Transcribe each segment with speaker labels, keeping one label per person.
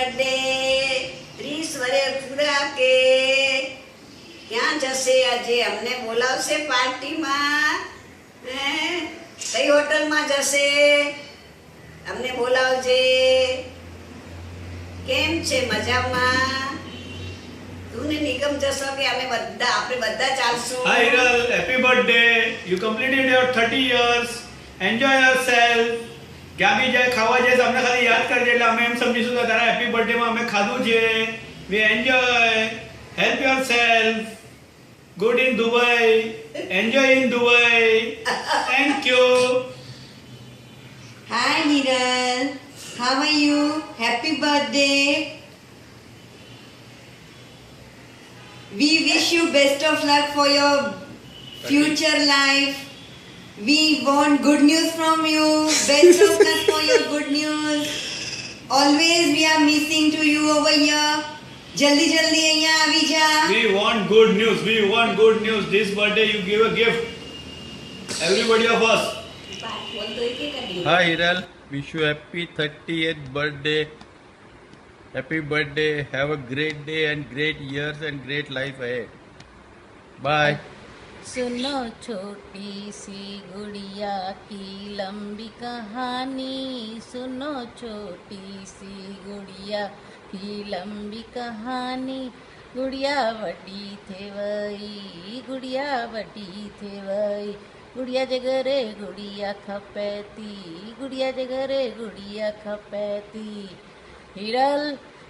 Speaker 1: Birthday 30 વર્ષ પૂરા કે ક્યાં જશે આજે અમને બોલાવશે પાર્ટીમાં કઈ હોટલમાં જશે અમને બોલાવજે કેમ છે મજામાં તું ને નિગમ જશો કે અમે બધા આપણે બધા ચાલશું
Speaker 2: Hi Hiral, happy birthday. You completed your 30 years. Enjoy yourself. ક્યાં બી જાય ખાવા જાય અમને ખાલી યાદ કરજે એટલે અમે એમ સમજીશું કે તારા હેપી બર્થડે માં અમે ખાધું છે. We enjoy. Help yourself. Good in Dubai. Enjoy in Dubai. Thank you.
Speaker 3: Hi Hiral, how are you? Happy birthday. We wish you best of luck for your future life. We want good news from you. Best of luck for your good news. Always we are missing to you over here. Jaldi jaldi અહીંયા આવી જા.
Speaker 2: We want good news. We want good news. This birthday you give a gift. Everybody of us.
Speaker 4: Hi Hiral, wish you happy 30th birthday. Happy birthday. Have a great day and great years and great life ahead. Bye.
Speaker 5: सुनो छोटी सी गुड़िया की लंबी कहानी सुनो छोटी सी गुड़िया की लंबी कहानी गुड़िया वडी थे वई गुड़िया वडी थे वई गुड़िया जगरे गुड़िया खपैती गुड़िया जगरे गुड़िया खपैती Hiral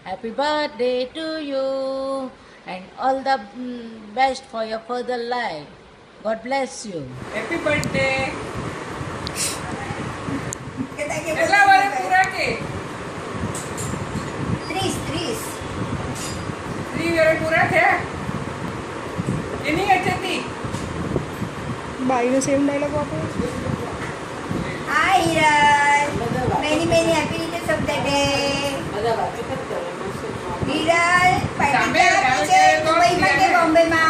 Speaker 5: happy birthday to you and all the best for your further life. God bless you.
Speaker 6: Happy birthday. કેટલા વર્ષ પૂરા કે
Speaker 3: 30
Speaker 6: 3 વર્ષ પૂરા થયા એની હતી
Speaker 7: બાઈનો સેમ ડાયલોગ વાપરો.
Speaker 3: Hi Hiral, many happy returns of the day. Hiral,
Speaker 6: સાંભળે,
Speaker 3: પાર્ટી છે
Speaker 6: સાંભળે,
Speaker 3: દુબઈમાં કે
Speaker 6: સાંભળે.
Speaker 3: બોમ્બેમાં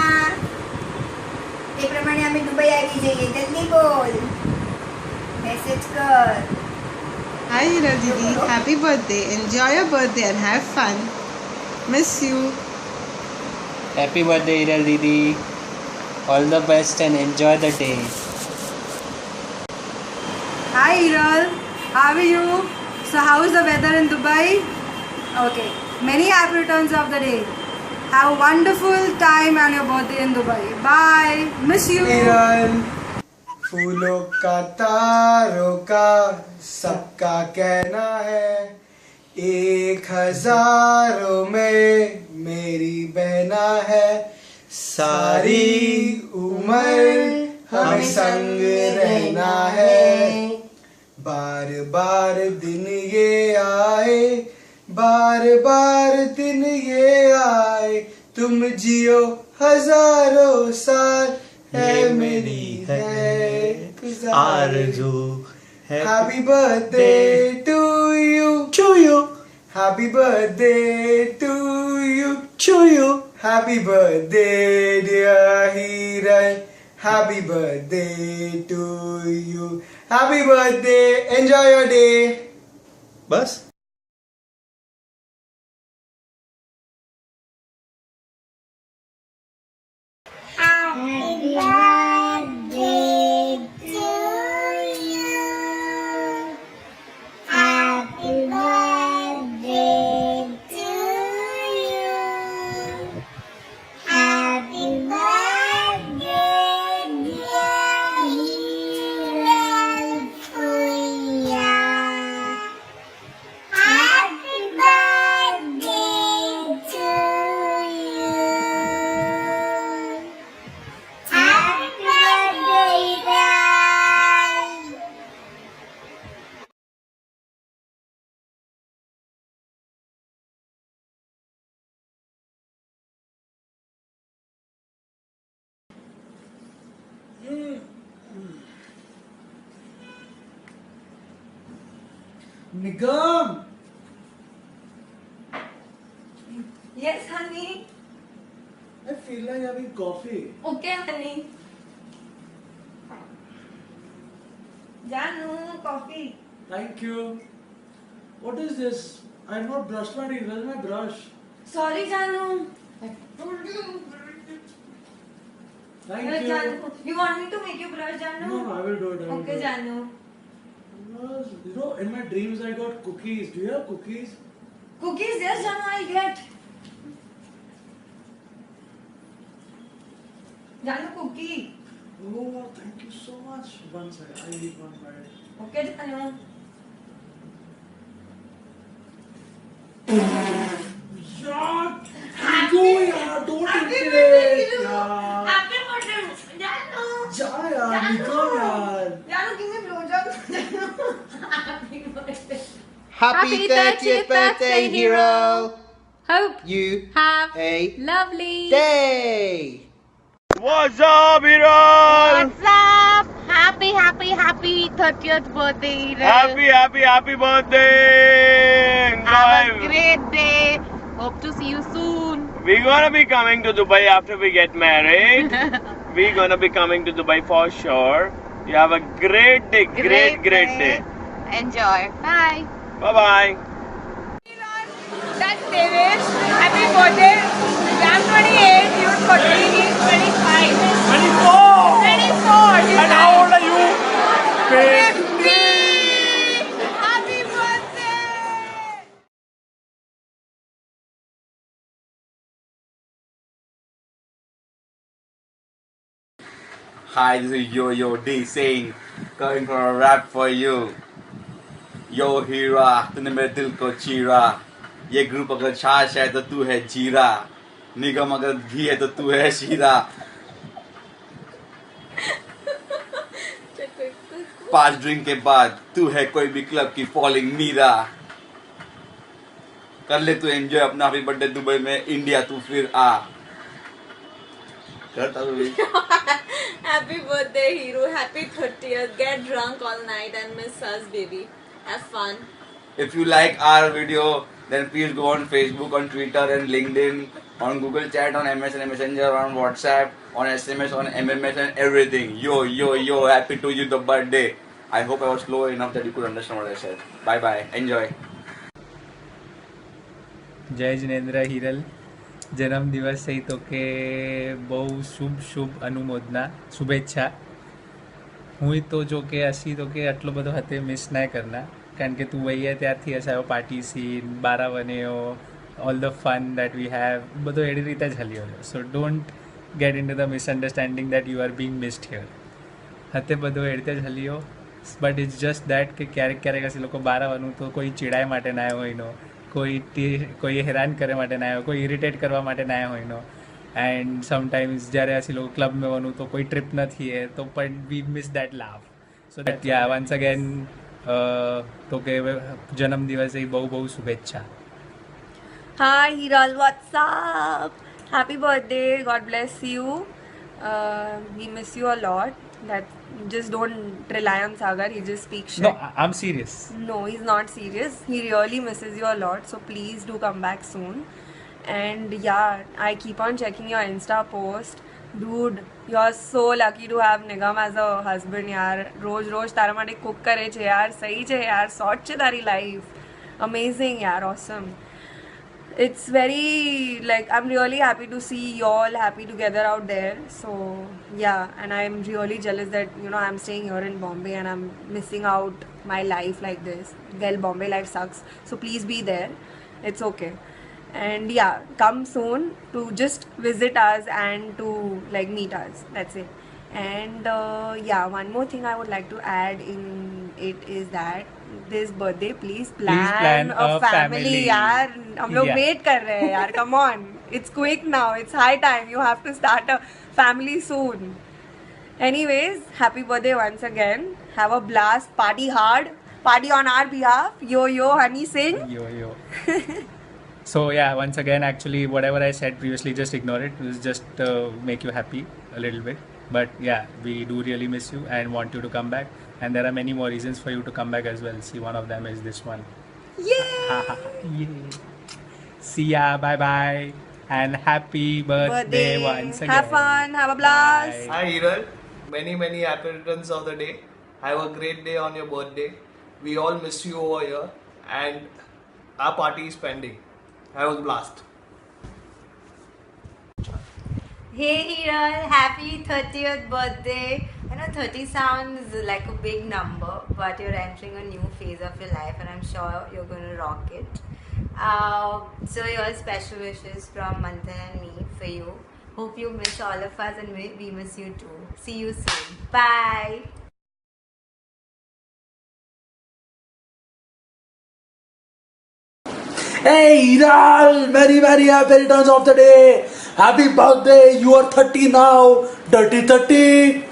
Speaker 3: તે પ્રમાણે અમે દુબઈ આવી જઈએ જલ્દી બોલ મેસેજ કર.
Speaker 7: Hi Hiral Didi, happy birthday. Enjoy your birthday and have fun. Miss you.
Speaker 8: Happy birthday, Hiral Didi. All the best and enjoy the day.
Speaker 7: Hi Hiral, how are you? So how is the weather in Dubai? Okay, many happy returns of the day. Have a wonderful time on your birthday in Dubai. Bye. Miss you.
Speaker 9: Hiral फूलों का तारों का सबका कहना है 1000 में मेरी बहना है सारी उम्र हमें संग रहना है बार बार दिन ये आए बार बार दिन ये आए तुम जियो हजारों साल है मेरी है आरज़ू happy birthday to you happy birthday to you happy birthday dear Hiral happy birthday to you happy birthday enjoy your day बस Nigam
Speaker 3: Yes honey.
Speaker 9: I feel like having coffee.
Speaker 3: Okay honey. Janu, coffee.
Speaker 9: Thank you. What is this? I've not brushed my teeth. Where's my brush?
Speaker 7: Sorry, Janu.
Speaker 9: Thank
Speaker 7: Well,
Speaker 9: you.
Speaker 7: Janu. You want me to make you brush, Janu?
Speaker 9: No, I will do it. I will
Speaker 7: Okay,
Speaker 9: do it.
Speaker 7: Janu.
Speaker 9: You know, in my dreams I got cookies. Do you have cookies?
Speaker 7: Cookies, yes, Janu, I'll get. Janu, cookie.
Speaker 9: Oh, thank you so much. One second. I'll eat one bite.
Speaker 7: Okay, Janu.
Speaker 9: यार go यार don't eat it यार
Speaker 7: Happy birthday, Janu.
Speaker 9: जा यार निकल यार
Speaker 7: Janu, give me blowjob. Janu. Happy birthday.
Speaker 8: Happy 30th birthday, hero!
Speaker 5: Hope
Speaker 8: You
Speaker 5: have
Speaker 8: a
Speaker 5: lovely
Speaker 8: day!
Speaker 4: What's up, Hiral?
Speaker 5: What's up? Happy 30th birthday, Hiral.
Speaker 4: Happy birthday!
Speaker 5: Have a
Speaker 4: Enjoy.
Speaker 5: great day. Hope to see you soon.
Speaker 4: We're gonna be coming to Dubai after we get married. We're gonna be coming to Dubai for sure. You have a great day, great day.
Speaker 5: Enjoy. Bye.
Speaker 4: Bye bye.
Speaker 6: That's David. Happy birthday. I'm 28. You're 40. He's 25.
Speaker 2: 24!
Speaker 6: 24.
Speaker 2: And how old are you?
Speaker 6: 50. Happy birthday.
Speaker 4: Hi, this is Yo D saying, coming for a rap for you. Yo हीरा, तूने मेरे दिल को चीरा. ये group अगर छाछ है तो तू है जीरा. निगम अगर घी है तो तू है शीरा. 5 ड्रिंक के बाद तू है कोई भी क्लब की फॉलिंग मीरा. कर ले तू एंजॉय अपना हैप्पी बर्थडे दुबई में. इंडिया तू फिर आ. करता तू भी.
Speaker 10: Happy birthday, hero. Happy 30th. Get drunk all night and miss us, baby. Have fun.
Speaker 4: If you like our video, then please go on Facebook, on Twitter and LinkedIn, on Google Chat, on MSN Messenger, on WhatsApp, on SMS, on MMS and everything. Yo, happy to you the birthday. I hope I was slow enough that you could understand what I said. Bye bye. Enjoy.
Speaker 8: જય જિનેન્દ્ર હિરલ જન્મદિવસ થઈ તો કે બહુ શુભ અનુમોદના શુભેચ્છા. હું તો જો કે હસી તો કે આટલો બધો હાથે મિસ ના કરના કારણ કે તું વહીએ ત્યારથી હસાયો પાર્ટી સીન 12 વનેઓ all the fun that we have બધો એવી રીતે જ હલ્યો છે. So don't get in to the misunderstanding that you are being missed here. હાથે બધો એવી રીતે જ હલ્યો. બટ ઇટ્સ જસ્ટ દેટ કે ક્યારેક હસી લોકો 12 વનું તો કોઈ ચીડાય માટે ના આવ્યો હોયનો, કોઈ હેરાન કરે માટે ના આવ્યો, કોઈ ઇરિટેટ કરવા માટે ના આવ્યો હોયનો. એન્ડ સમટાઈમ્સ જ્યારે ਅਸੀਂ લોકો ક્લબમાં વનું તો કોઈ ટ્રીપ નથી હે તો પણ વી મિસ દેટ લાવ. So that yeah once again તો કે જન્મદિવસે બહુ શુભેચ્છા.
Speaker 10: Hi, Hiral. What's up? Happy birthday. God bless you. We miss you a lot. That just don't rely on Sagar. He just speaks shit.
Speaker 8: No, I'm serious.
Speaker 10: No, he's not serious. He really misses you a lot. So please do come back soon. And yeah, I keep on checking your Insta post. Dude, you're so lucky to have Nigam as a husband, yaar. रोज तारा माटे cook करे छे यार. सही छे यार. Sort छे तारी life. Amazing yaar. Awesome. It's very like I'm really happy to see you all happy together out there. So yeah, and I'm really jealous that I'm staying here in Bombay and I'm missing out my life like this. Well, Bombay life sucks. So please be there. It's okay. And yeah, come soon to just visit us and to like meet us. That's it. And yeah, one more thing I would like to add in it is that this birthday please plan a family यार. हम लोग wait कर रहे हैं यार. Come on, it's quick now. It's high time. You have to start a family soon. Anyways, happy birthday once again. Have a blast. Party hard. Party on our behalf. Yo, Honey Singh.
Speaker 8: Yo. So yeah, once again, actually, whatever I said previously, just ignore it. It was just make you happy a little bit. But yeah, we do really miss you and want you to come back. And there are many more reasons for you to come back as well. See, one of them is this one.
Speaker 10: Yay!
Speaker 8: See ya. Bye. And happy birthday once again.
Speaker 10: Have fun. Have a blast.
Speaker 8: Bye.
Speaker 9: Hi Hiral, many happy returns of the day. Have a great day on your birthday. We all miss you over here and
Speaker 11: our party is pending. That was a blast.
Speaker 3: Hey Hiral, happy 30th birthday. I know 30 sounds like a big number, but you're entering a new phase of your life and I'm sure you're going to rock it. So your special wishes from Manthan and me for you. Hope you miss all of us and we miss you too. See you soon. Bye.
Speaker 9: Hey Hiral, very happy returns of the day. Happy birthday, you are 30 now. Dirty 30.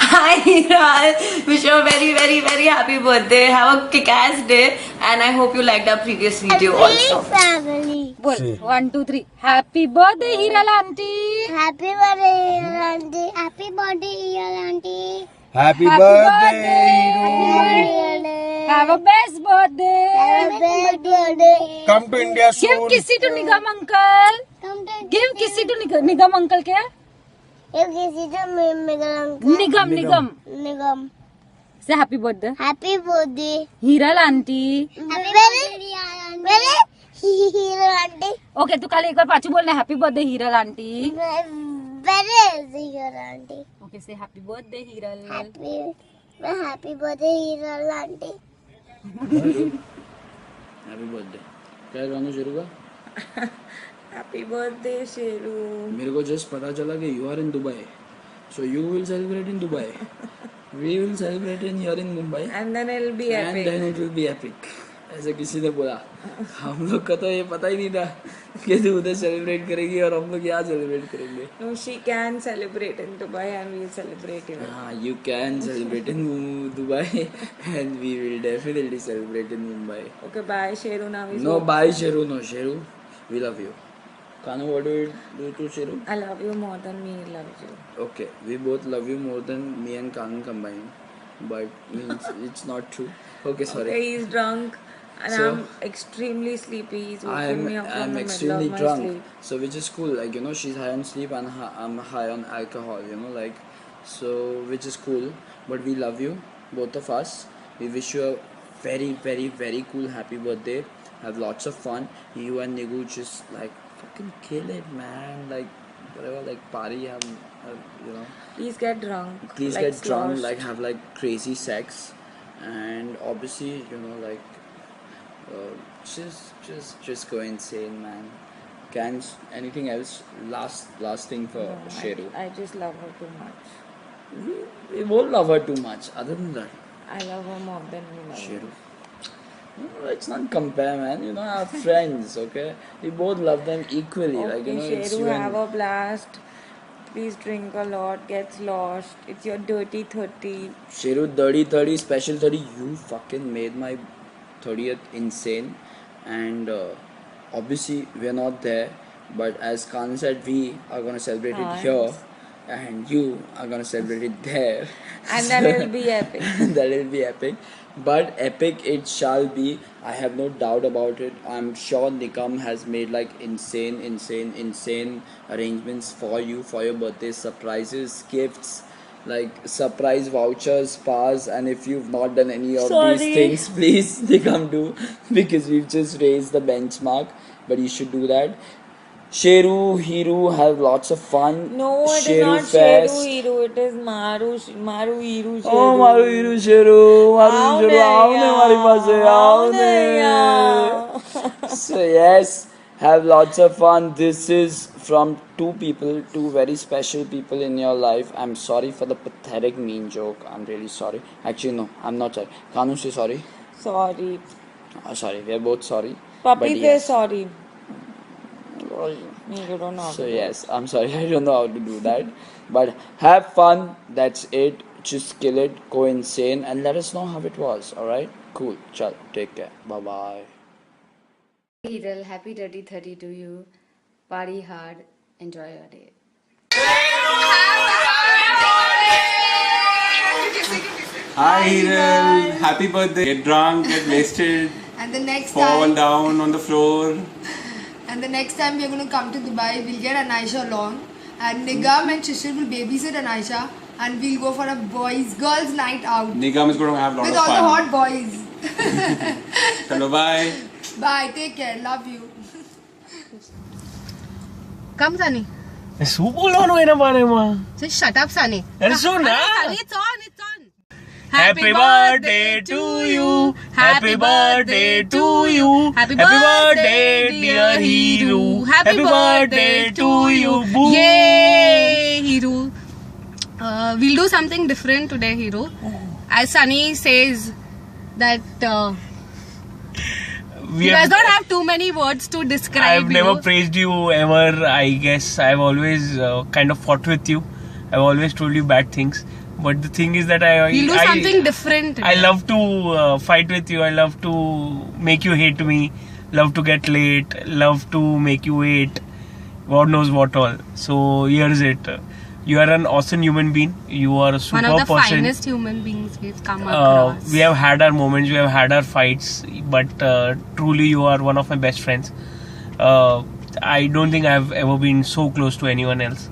Speaker 10: Hi Hiral, wish you a very happy birthday. Have a kick-ass day and I hope you liked our previous video also.
Speaker 6: Family. 1, 2, 3. Happy birthday, Hiral auntie. Happy birthday, Hiral auntie. Happy birthday, Hiral auntie.
Speaker 4: Happy birthday!
Speaker 6: Have a best birthday. Have a best birthday.
Speaker 4: Come to India soon.
Speaker 6: Give kissy to Nigam uncle. Give kissy to Nigam uncle. क्या?
Speaker 12: Give kissy to Nigam uncle.
Speaker 6: Nigam. Say happy birthday.
Speaker 12: Happy birthday.
Speaker 6: Hiral auntie.
Speaker 12: Happy birthday, Hiral auntie.
Speaker 6: Okay, तू खाली एक बार पाँचू बोलना happy birthday Hiral auntie.
Speaker 12: Where is Hiral auntie?
Speaker 6: Okay, say happy birthday Hiral.
Speaker 12: Happy birthday, Hiral auntie.
Speaker 13: Happy birthday क्या गाना शुरू का
Speaker 10: Happy birthday Sheru.
Speaker 13: मेरे को जस्ट पता चला कि you are in Dubai so you will celebrate in Dubai we will celebrate in here in Mumbai
Speaker 10: And then it'll be epic.
Speaker 13: And then it will be epic ऐसे किसी ने बोला हम लोग का तो ये पता ही नहीं था कि तू उधर सेलिब्रेट करेगी और हम लोग यहाँ सेलिब्रेट करेंगे
Speaker 10: No, she can celebrate in Dubai and we'll celebrate here.
Speaker 13: हाँ you can celebrate in Dubai and we will definitely celebrate in Mumbai.
Speaker 10: Okay, bye Sheru. Now we
Speaker 13: No, bye Sheru. No, Sheru. We love you. Kanu, what do you do to Sheru?
Speaker 10: I love you more than me loves you.
Speaker 13: Okay, we both love you more than me and Kanu combined. But it's not true. Okay, sorry.
Speaker 10: Okay, he's drunk and
Speaker 13: So,
Speaker 10: I'm extremely sleepy. He's woken me up from
Speaker 13: I'm
Speaker 10: the
Speaker 13: extremely
Speaker 10: middle of my
Speaker 13: drunk.
Speaker 10: sleep.
Speaker 13: So which is cool. Like, you know, she's high on sleep and I'm high on alcohol, you know, like, so which is cool. But we love you, both of us. We wish you a very cool happy birthday. Have lots of fun. You and Nigu just like fucking kill it, man. Like, whatever, like party, have, you know.
Speaker 10: Please get drunk.
Speaker 13: Please
Speaker 10: like
Speaker 13: get drunk,
Speaker 10: sloshed.
Speaker 13: like have like crazy sex, and obviously, you know, like just go insane, man. Can anything else? Last thing for
Speaker 10: No,
Speaker 13: Sheru.
Speaker 10: I just love her too much.
Speaker 13: We won't love her too much. Other than that,
Speaker 10: I love her more than we love
Speaker 13: Sheru.
Speaker 10: her.
Speaker 13: No, let's not compare, man. You know, our friends, okay? We both love them equally.
Speaker 10: Okay,
Speaker 13: like, you know, it's
Speaker 10: Sheru,
Speaker 13: you
Speaker 10: have
Speaker 13: and
Speaker 10: a blast. Please drink a lot, get lost. It's your dirty 30.
Speaker 13: Sheru, dirty 30, special 30. You fucking made my 30th insane. And obviously, we're not there. But as Khan said, we are going to celebrate it here. And you are going to celebrate it there.
Speaker 10: And then it'll be epic.
Speaker 13: That will be epic. But epic it shall be. I have no doubt about it. I'm sure Nikam has made like insane arrangements for you for your birthday. Surprises, gifts, like surprise vouchers, spas. And if you've not done any of these things, please Nikam do, because we've just raised the benchmark. But you should do that. Sheru, Hiru, have lots of fun.
Speaker 10: No, it
Speaker 13: Sheru
Speaker 10: is not
Speaker 13: Fest.
Speaker 10: Sheru, Hiru. It is Maru, Hiru, Sheru.
Speaker 13: Oh, Maru, Hiru, Sheru. Maru, Sheru. So yes, have lots of fun. This is from two very special people in your life. I'm sorry for the pathetic mean joke. I'm really sorry. Actually, no, I'm not sorry. Kanu, say sorry.
Speaker 10: Sorry.
Speaker 13: Sorry, we are both sorry.
Speaker 10: Puppy, say
Speaker 13: yes.
Speaker 10: sorry. You don't know how
Speaker 13: So
Speaker 10: to do
Speaker 13: yes, I'm sorry, I don't know how to do that. But have fun, that's it. Just kill it, go insane, and let us know how it was, alright? Cool, chal, take care, bye bye.
Speaker 3: Hiral, happy 30 to you. Party hard. Enjoy your day.
Speaker 14: Hi Hiral, happy birthday. Get drunk, get wasted,
Speaker 7: And the next
Speaker 14: fall
Speaker 7: time,
Speaker 14: down on the floor.
Speaker 7: and the next time we're going to come to Dubai, we'll get Anisha along, and Nigam and Shishir will babysit Anisha, and we'll go for a girls' night out
Speaker 14: Nigam is going to have a lot
Speaker 7: with
Speaker 14: of
Speaker 7: all
Speaker 14: fun.
Speaker 7: the hot boys.
Speaker 14: Hello, bye.
Speaker 7: Bye. Take care. Love you.
Speaker 5: Come, Sunny.
Speaker 11: શું બોલવાનું એના બારેમાં?
Speaker 5: Just shut up, Sunny.
Speaker 11: અરે શું ના?
Speaker 5: Sunny, it's on.
Speaker 11: Happy birthday to you. Happy birthday to you.
Speaker 5: Happy
Speaker 11: birthday, dear Hero. Happy birthday to you. Boo.
Speaker 5: Yay, Hero. We'll do something different today, Hero. As Sunny says that he does not have too many words to describe
Speaker 11: I've never praised you ever. I guess I've always kind of fought with you. I've always told you bad things. But the thing is that
Speaker 5: We'll do something different today.
Speaker 11: I love to fight with you. I love to make you hate me. Love to get late. Love to make you wait. God knows what all. So here's it. You are an awesome human being. You are a super
Speaker 5: One of the
Speaker 11: person.
Speaker 5: finest human beings we've come across.
Speaker 11: We have had our moments. We have had our fights. But truly, you are one of my best friends. I don't think I've ever been so close to anyone else.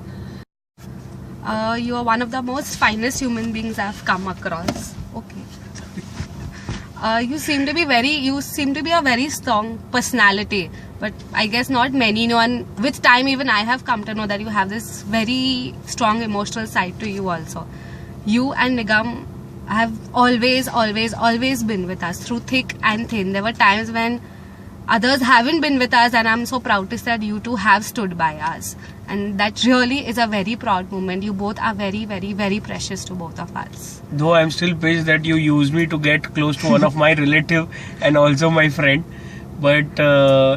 Speaker 5: You are one of the most finest human beings I've come across. Okay. You seem to be a very strong personality, but I guess not many know. And with time, even I have come to know that you have this very strong emotional side to you also. You and Nigam have always been with us through thick and thin. There were times when others haven't been with us, and I'm so proud to say that you two have stood by us. And that really is a very proud moment. You both are very, very, very precious to both of us.
Speaker 11: Though I'm still pissed that you used me to get close to one of my relative and also my friend. But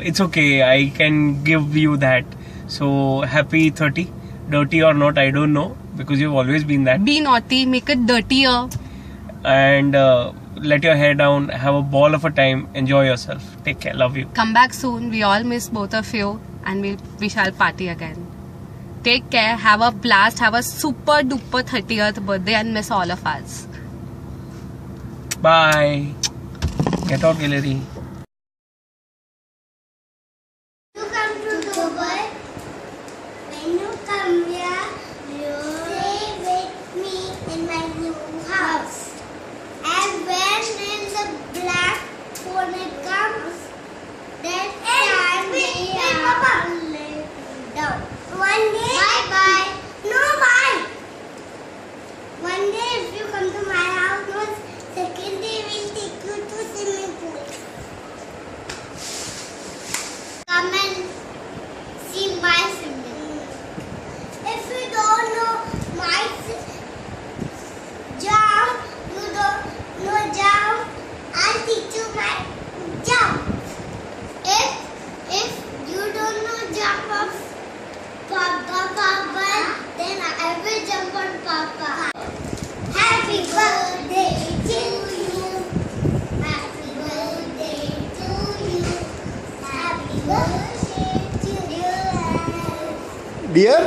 Speaker 11: it's okay. I can give you that. So happy 30. Dirty or not, I don't know. Because you've always been that.
Speaker 5: Be naughty. Make it dirtier.
Speaker 11: And let your hair down. Have a ball of a time. Enjoy yourself. Take care. Love you.
Speaker 5: Come back soon. We all miss both of you. And we shall party again. Take care, have a blast, have a super duper 30th birthday and miss all of us.
Speaker 11: Bye. Get out, gallery.
Speaker 12: You come to Dubai. When you come here, you stay with me in my new house. And when in the black phone it comes, then time we are down. One day, bye. No, bye. One day, if you come to my house, no, second day we'll take you to swimming pool. Come and see my swimming pool. If you don't know my jump, you don't know jump, I'll teach you my jump. If you don't know jump of Papa, then I will jump on Papa. Happy birthday to you. Happy birthday to you. Happy birthday to you.
Speaker 9: Dear?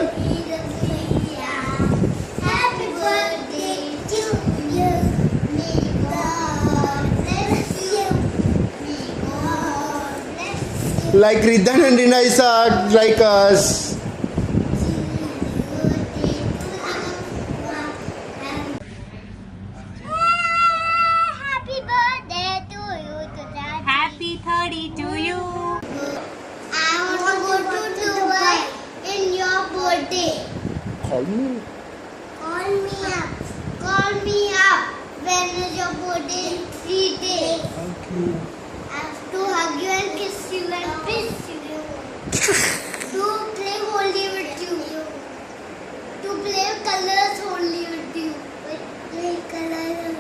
Speaker 12: Happy birthday to you. May God bless you. May God bless you.
Speaker 9: Like Riddhan and Rina Isa, like us.
Speaker 12: Happy birthday to you today.
Speaker 5: Happy 30 to you.
Speaker 12: I want to go to Dubai in your birthday.
Speaker 9: Call me.
Speaker 12: Call me up. Call me up. When is your birthday? 3 days.
Speaker 9: Okay.
Speaker 12: I have to hug you and kiss you and kiss you. To play holy with you. To play colors holy with you. Play colors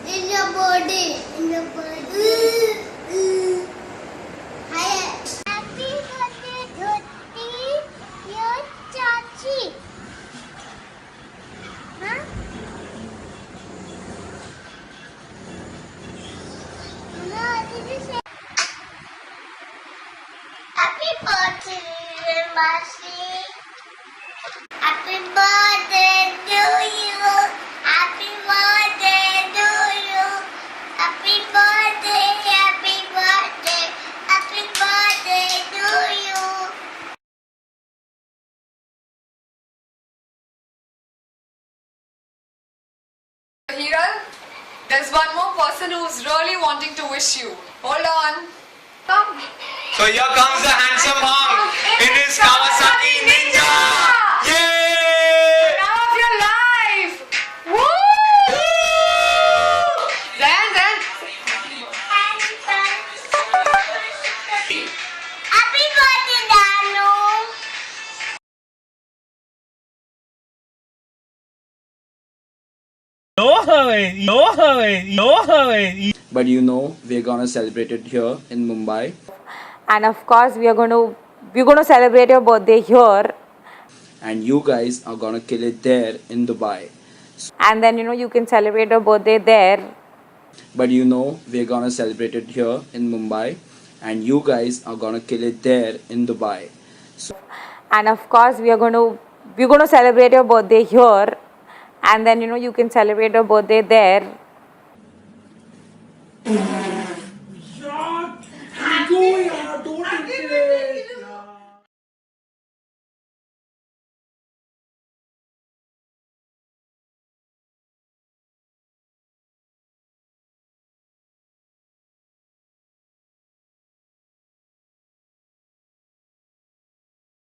Speaker 12: in your birthday. In your birthday. Hi. Happy birthday, Dhoti. Your chachi. Huh? No, did you say? Happy birthday, Masi. Happy birthday to you. Happy birthday to you. Happy birthday, happy birthday. Happy birthday to you.
Speaker 15: Hiral, there's one more person who's really wanting to wish you. Hold on.
Speaker 2: So here comes the handsome monk in his Kawasaki Ninja. Yay!
Speaker 10: Love of your life! Woo! Zayan, Zayan.
Speaker 12: Happy birthday, Danu.
Speaker 13: But you know, we're gonna celebrate it here in Mumbai.
Speaker 6: And of course, we're gonna celebrate your birthday here.
Speaker 13: And you guys are gonna kill it there in Dubai.
Speaker 6: And then you can celebrate your birthday there.
Speaker 13: But you know, we're gonna celebrate it here in Mumbai. And you guys are gonna kill it there in Dubai.
Speaker 6: And of course, we're gonna celebrate your birthday here. And then you can celebrate your birthday there.